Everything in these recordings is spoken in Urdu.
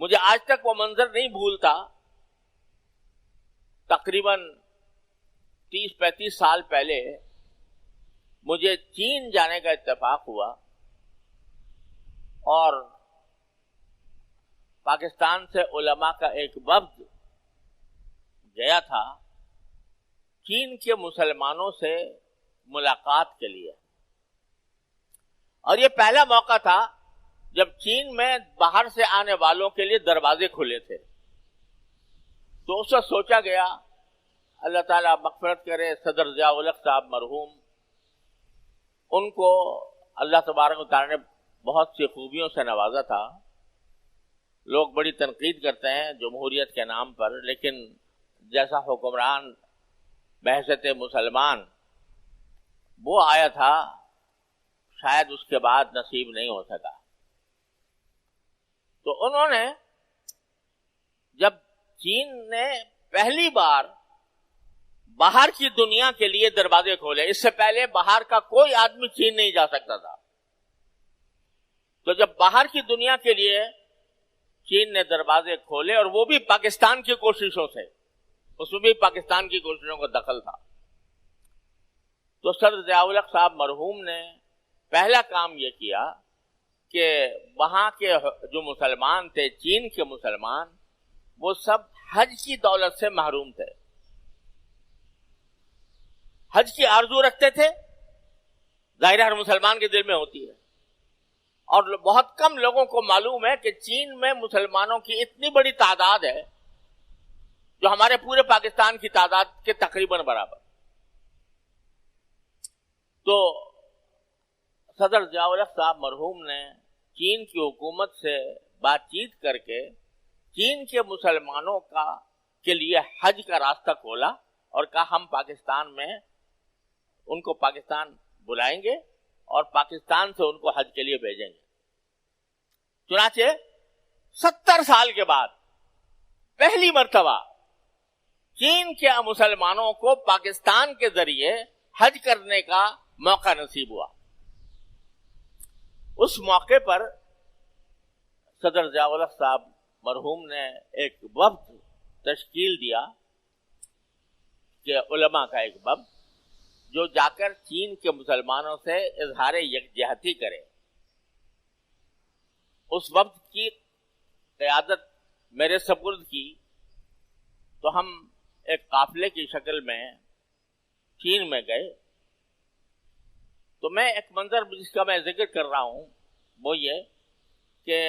مجھے آج تک وہ منظر نہیں بھولتا. تقریباً 30-35 سال پہلے مجھے چین جانے کا اتفاق ہوا اور پاکستان سے علماء کا ایک وفد گیا تھا چین کے مسلمانوں سے ملاقات کے لیے. اور یہ پہلا موقع تھا جب چین میں باہر سے آنے والوں کے لیے دروازے کھلے تھے. تو اس وقت سوچا گیا اللہ تعالیٰ مغفرت کرے صدر ضیاء الحق صاحب مرحوم, ان کو اللہ تبارک و تعالیٰ نے بہت سی خوبیوں سے نوازا تھا. لوگ بڑی تنقید کرتے ہیں جمہوریت کے نام پر, لیکن جیسا حکمران بحیثیت مسلمان وہ آیا تھا شاید اس کے بعد نصیب نہیں ہو سکا. تو انہوں نے جب چین نے پہلی بار باہر کی دنیا کے لیے دروازے کھولے, اس سے پہلے باہر کا کوئی آدمی چین نہیں جا سکتا تھا, تو جب باہر کی دنیا کے لیے چین نے دروازے کھولے اور وہ بھی پاکستان کی کوششوں سے, اس میں بھی پاکستان کی کوششوں کا دخل تھا, تو صدر ضیاء الحق صاحب مرحوم نے پہلا کام یہ کیا کہ وہاں کے جو مسلمان تھے, چین کے مسلمان, وہ سب حج کی دولت سے محروم تھے. حج کی آرزو رکھتے تھے, ظاہر ہر مسلمان کے دل میں ہوتی ہے, اور بہت کم لوگوں کو معلوم ہے کہ چین میں مسلمانوں کی اتنی بڑی تعداد ہے جو ہمارے پورے پاکستان کی تعداد کے تقریباً برابر. تو صدر ضیاء الحق صاحب مرحوم نے چین کی حکومت سے بات چیت کر کے چین کے مسلمانوں کے لیے حج کا راستہ کھولا اور کہا ہم پاکستان میں ان کو پاکستان بلائیں گے اور پاکستان سے ان کو حج کے لیے بھیجیں گے. چنانچہ 70 سال کے بعد پہلی مرتبہ چین کے مسلمانوں کو پاکستان کے ذریعے حج کرنے کا موقع نصیب ہوا. اس موقع پر صدر ضیاء الحق صاحب مرحوم نے ایک وفد تشکیل دیا کہ علماء کا ایک وفد جو جا کر چین کے مسلمانوں سے اظہار یکجہتی کرے. اس وفد کی قیادت میرے سپرد کی تو ہم ایک قافلے کی شکل میں چین میں گئے. تو میں ایک منظر جس کا میں ذکر کر رہا ہوں وہ یہ کہ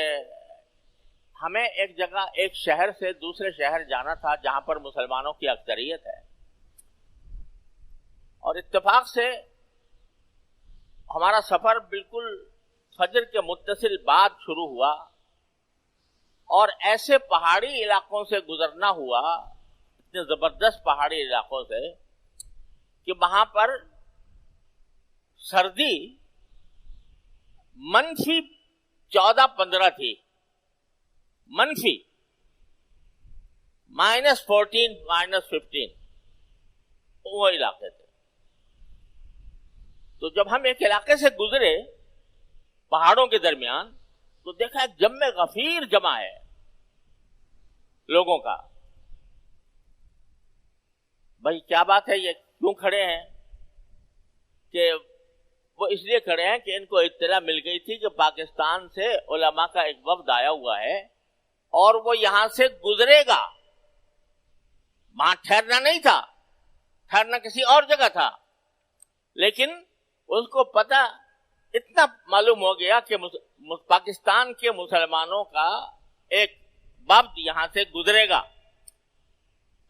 ہمیں ایک جگہ ایک شہر سے دوسرے شہر جانا تھا جہاں پر مسلمانوں کی اکثریت ہے, اور اتفاق سے ہمارا سفر بالکل فجر کے متصل بعد شروع ہوا اور ایسے پہاڑی علاقوں سے گزرنا ہوا, اتنے زبردست پہاڑی علاقوں سے کہ وہاں پر سردی -14-15 تھی, -14 -15 وہ علاقے تھے. تو جب ہم ایک علاقے سے گزرے پہاڑوں کے درمیان تو دیکھا ایک جمع غفیر جمع ہے لوگوں کا. بھائی کیا بات ہے, یہ کیوں کھڑے ہیں؟ کہ وہ اس لیے کھڑے ہیں کہ ان کو اطلاع مل گئی تھی کہ پاکستان سے علماء کا ایک وفد آیا ہوا ہے اور وہ یہاں سے گزرے گا. وہاں ٹھہرنا نہیں تھا, ٹھہرنا کسی اور جگہ تھا, لیکن اس کو پتہ اتنا معلوم ہو گیا کہ پاکستان کے مسلمانوں کا ایک وفد یہاں سے گزرے گا.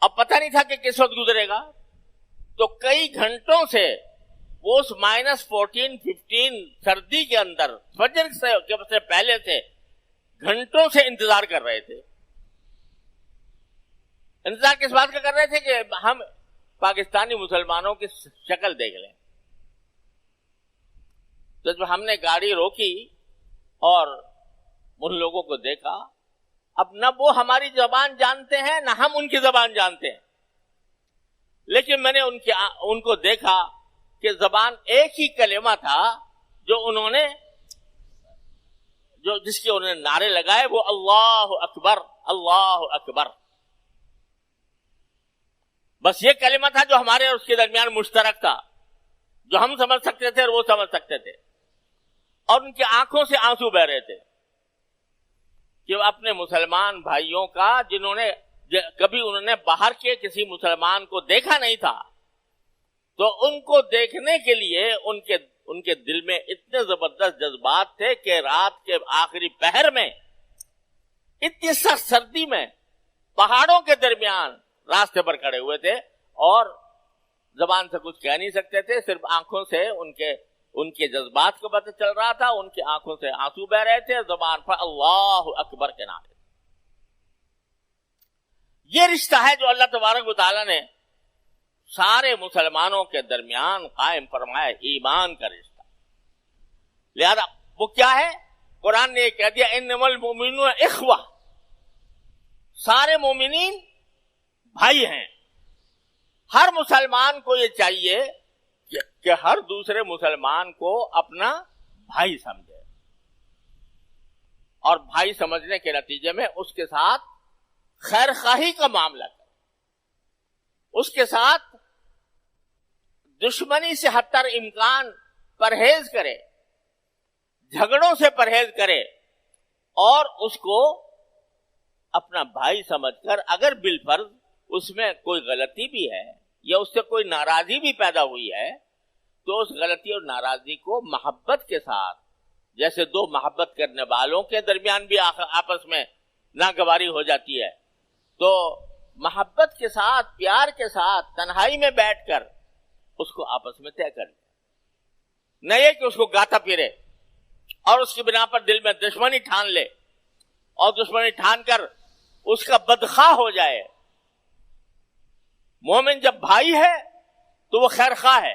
اب پتہ نہیں تھا کہ کس وقت گزرے گا, تو کئی گھنٹوں سے وہ اس -14-15 سردی کے اندر فجر سے پہلے سے گھنٹوں سے انتظار کر رہے تھے. انتظار کس بات کا کر رہے تھے کہ ہم پاکستانی مسلمانوں کی شکل دیکھ لیں. تو جب ہم نے گاڑی روکی اور ان لوگوں کو دیکھا, اب نہ وہ ہماری زبان جانتے ہیں نہ ہم ان کی زبان جانتے ہیں, لیکن میں نے ان کو دیکھا کہ زبان ایک ہی کلمہ تھا جو جس کے انہوں نے نعرے لگائے وہ اللہ اکبر اللہ اکبر. بس یہ کلمہ تھا جو ہمارے اور اس کے درمیان مشترک تھا، جو ہم سمجھ سکتے تھے اور وہ سمجھ سکتے تھے. اور ان کی آنکھوں سے آنسو بہ رہے تھے کہ وہ اپنے مسلمان بھائیوں کا، جنہوں نے کبھی انہوں نے باہر کے کسی مسلمان کو دیکھا نہیں تھا، تو ان کو دیکھنے کے لیے ان کے دل میں اتنے زبردست جذبات تھے کہ رات کے آخری پہر میں اتنی سخت سردی میں پہاڑوں کے درمیان راستے پر کھڑے ہوئے تھے اور زبان سے کچھ کہہ نہیں سکتے تھے، صرف آنکھوں سے ان کے جذبات کو پتہ چل رہا تھا. ان کی آنکھوں سے آنسو بہ رہے تھے، زبان پر اللہ اکبر کے نعرے. یہ رشتہ ہے جو اللہ تبارک و تعالیٰ نے سارے مسلمانوں کے درمیان قائم فرمایا، ایمان کا رشتہ. لہذا وہ کیا ہے؟ قرآن نے یہ کہہ دیا انما المؤمنون اخوہ، سارے مومنین بھائی ہیں. ہر مسلمان کو یہ چاہیے کہ ہر دوسرے مسلمان کو اپنا بھائی سمجھے، اور بھائی سمجھنے کے نتیجے میں اس کے ساتھ خیر خواہی کا معاملہ کرے، اس کے ساتھ دشمنی سے حد تر امکان پرہیز کرے، جھگڑوں سے پرہیز کرے، اور اس کو اپنا بھائی سمجھ کر اگر بالفرض اس میں کوئی غلطی بھی ہے یا اس سے کوئی ناراضی بھی پیدا ہوئی ہے تو اس غلطی اور ناراضی کو محبت کے ساتھ، جیسے دو محبت کرنے والوں کے درمیان بھی آپس میں ناگواری ہو جاتی ہے، تو محبت کے ساتھ، پیار کے ساتھ تنہائی میں بیٹھ کر اس کو آپس میں طے کر لے. نہ یہ کہ اس کو گاتا پھرے اور اس کی بنا پر دل میں دشمنی ٹھان لے اور دشمنی ٹھان کر اس کا بدخواہ ہو جائے. مومن جب بھائی ہے تو وہ خیر خواہ ہے،